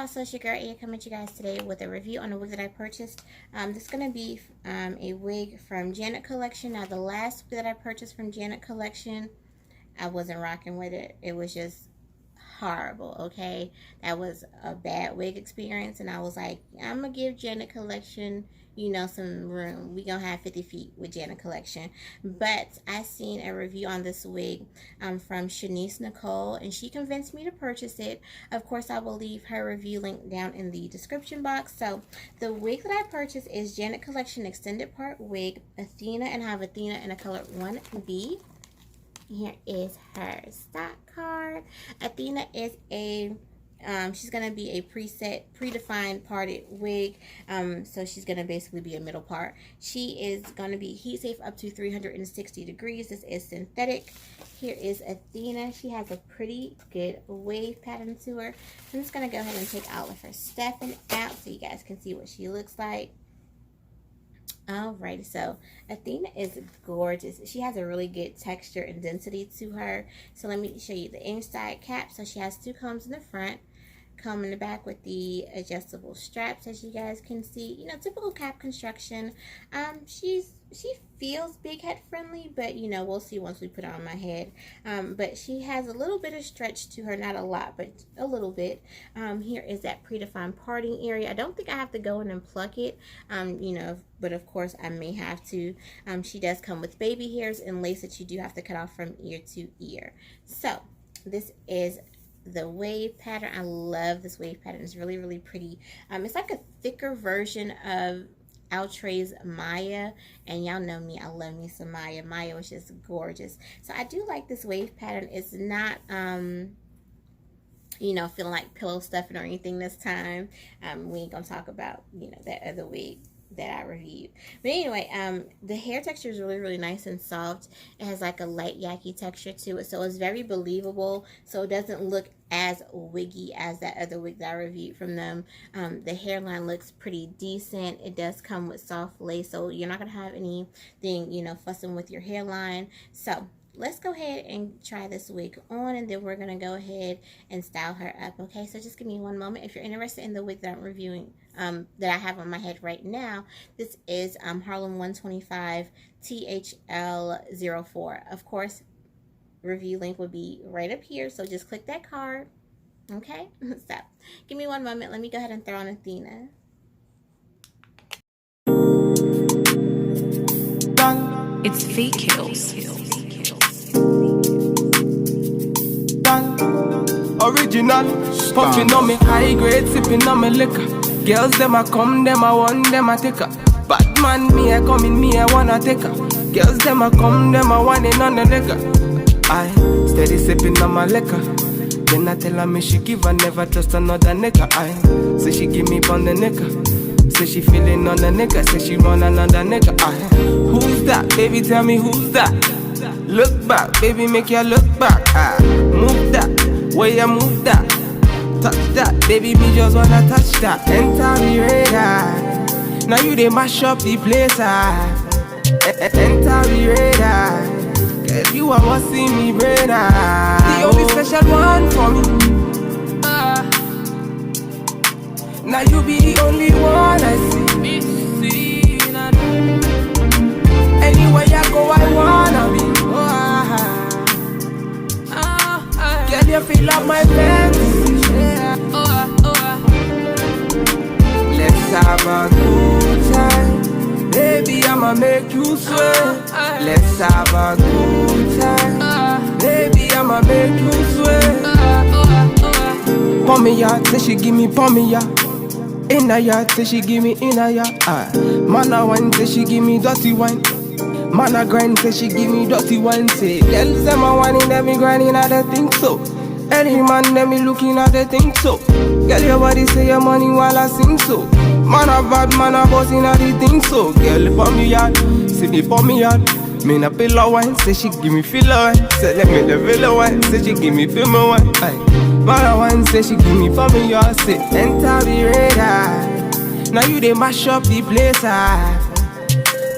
So it's your girl A coming to you guys today with a review on a wig that I purchased. This is going to be a wig from Janet Collection. Now the last wig that I purchased from Janet Collection, I wasn't rocking with it. It was just horrible, okay? That was a bad wig experience, and I was like, I'm gonna give Janet Collection, you know, some room. We gonna have 50 feet with Janet Collection. But I seen a review on this wig from Shanise Nicole, and she convinced me to purchase it. Of course, I will leave her review link down in the description box. So the wig that I purchased is Janet Collection Extended Part Wig Athena, and I have Athena in a color 1B. Here is her stock card. Athena is a she's gonna be a predefined parted wig. So she's gonna basically be a middle part. She is gonna be heat safe up to 360 degrees. This is synthetic. Here is Athena. She has a pretty good wave pattern to her. I'm just gonna go ahead and take all of her stuffing out so you guys can see what she looks like. Alrighty, so Athena is gorgeous. She has a really good texture and density to her. So let me show you the inside cap. So she has two combs in the front, comb in the back with the adjustable straps, as you guys can see. You know, typical cap construction. She feels big head friendly, but you know, we'll see once we put it on my head. But she has a little bit of stretch to her, not a lot, but a little bit. Here is that predefined parting area. I don't think I have to go in and pluck it, you know, but of course I may have to. She does come with baby hairs and lace that you do have to cut off from ear to ear. So this is the wave pattern. I love this wave pattern. It's really, really pretty. It's like a thicker version of Outray's Maya, and y'all know me, I love me some Maya. Maya was just gorgeous. So I do like this wave pattern. It's not you know, feeling like pillow stuffing or anything this time. We ain't gonna talk about, you know, that other wig that I reviewed. But anyway, the hair texture is really, really nice and soft. It has like a light yaki texture to it, so it's very believable. So it doesn't look as wiggy as that other wig that I reviewed from them. The hairline looks pretty decent. It does come with soft lace, so you're not gonna have anything, you know, fussing with your hairline. So let's go ahead and try this wig on, and then we're gonna go ahead and style her up. Okay, so just give me one moment. If you're interested in the wig that I'm reviewing, that I have on my head right now, this is Harlem 125 THL04. Of course, review link will be right up here, so just click that card. Okay, so give me one moment. Let me go ahead and throw on Athena. It's Fake Kills. Original, puffing on me high grade, sipping on me liquor. Girls them a come, them a want, them a take her. Bad man, me a come in, me a wanna take her. Girls them a come, them a want it on the liquor. I steady sipping on my liquor. Then I tell her me she give her, never trust another nigga. I say she give me on the nigga. Say she feeling on the nigga. Say she want another nigga. I who's that? Baby, tell me who's that? Look back, baby, make you look back. I move that, where you move that. Touch that, baby, me just wanna touch that. Enter me radar. Now you they mash up the place. Enter me radar. Girl, you are what's in me brain. The only special one for me. Now you be the only one I see. Anywhere I go, I wanna be. Girl, you feel like my fantasy. Let's have a good time. Baby, I'ma make you sweat. Let's have a good time. Baby, I'ma make you sweat. Pour me out, say she give me pour me out. In a yard, say she give me in a yard. Man a wine, say she give me dirty wine. Man a grind, say she give me dirty wine. Say, girls them a whining, them me grinding, I don't think so. Any man, them me looking at the think so. Girl, your body say your money while I sing so. Man a bad, man a bossing at the thing so. Girl, pour me out, say me pour me out. Me na pillow wine, say she give me filler wine. Say let me the pillow wine, say she give me feel my wine. My one say she give me for me, your sit. Enter the radar. Now you they mash up the place.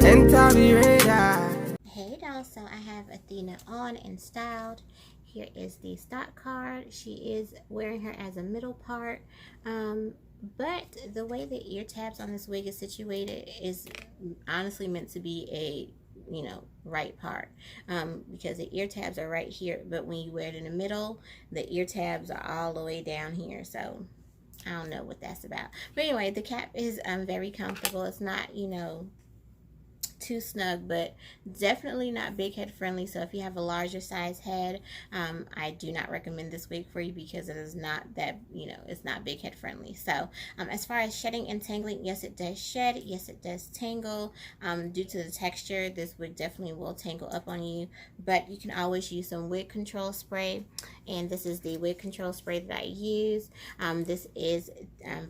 Enter the radar. Hey y'all, so I have Athena on and styled. Here is the stock card. She is wearing her as a middle part. But the way the ear tabs on this wig is situated is honestly meant to be a right part, because the ear tabs are right here, but when you wear it in the middle, the ear tabs are all the way down here. So I don't know what that's about, but anyway, the cap is very comfortable. It's not too snug, but definitely not big head friendly. So if you have a larger size head, I do not recommend this wig for you, because it is not that, it's not big head friendly. So as far as shedding and tangling, yes it does shed, yes it does tangle. Due to the texture, this wig definitely will tangle up on you, but you can always use some wig control spray, and this is the wig control spray that I use. This is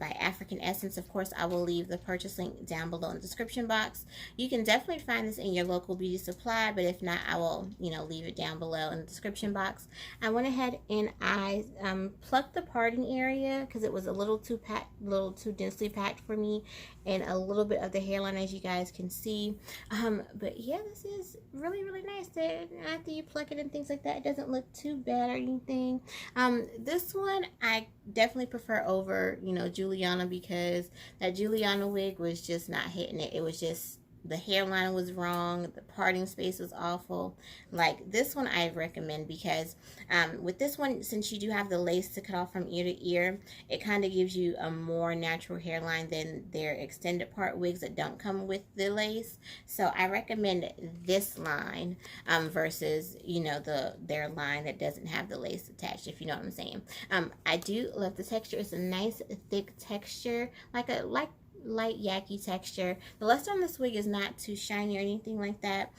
by African Essence. Of course, I will leave the purchase link down below in the description box. You can definitely find this in your local beauty supply, but if not, I will leave it down below in the description box. I went ahead and I plucked the parting area because it was a little too densely packed for me, and a little bit of the hairline, as you guys can see. But yeah, this is really nice. After you pluck it and things like that, it doesn't look too bad or anything. This one I definitely prefer over Juliana, because that Juliana wig was just not hitting it. It was just, the hairline was wrong, the parting space was awful. Like this one I recommend, because with this one, since you do have the lace to cut off from ear to ear, it kind of gives you a more natural hairline than their extended part wigs that don't come with the lace. So I recommend this line versus their line that doesn't have the lace attached, if you know what I'm saying. I do love the texture. It's a nice thick texture, like a light yaki texture. The luster on this wig is not too shiny or anything like that.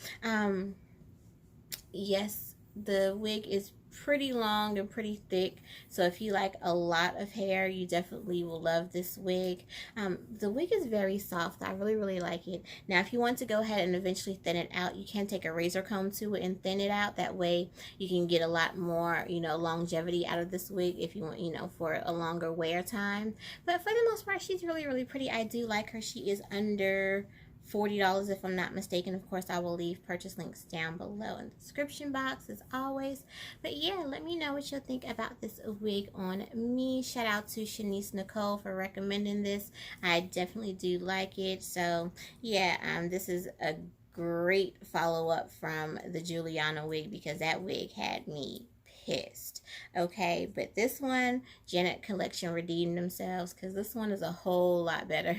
Yes, the wig is pretty long and pretty thick, so if you like a lot of hair, you definitely will love this wig. The wig is very soft. I really like it. Now if you want to go ahead and eventually thin it out, you can take a razor comb to it and thin it out. That way you can get a lot more longevity out of this wig if you want for a longer wear time. But for the most part, she's really pretty. I do like her. She is under $40 if I'm not mistaken. Of course, I will leave purchase links down below in the description box as always. But yeah, let me know what you'll think about this wig on me. Shout out to Shanise Nicole for recommending this. I definitely do like it. So yeah, this is a great follow-up from the Juliana wig, because that wig had me pissed. Okay, but this one, Janet Collection redeemed themselves, because this one is a whole lot better.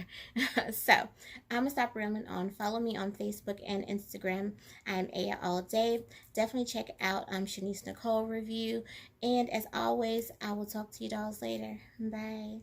So I'm gonna stop rambling on. Follow me on Facebook and Instagram. I'm Aya all day. Definitely check out Shanise Nicole review, and as always, I will talk to you dolls later. Bye.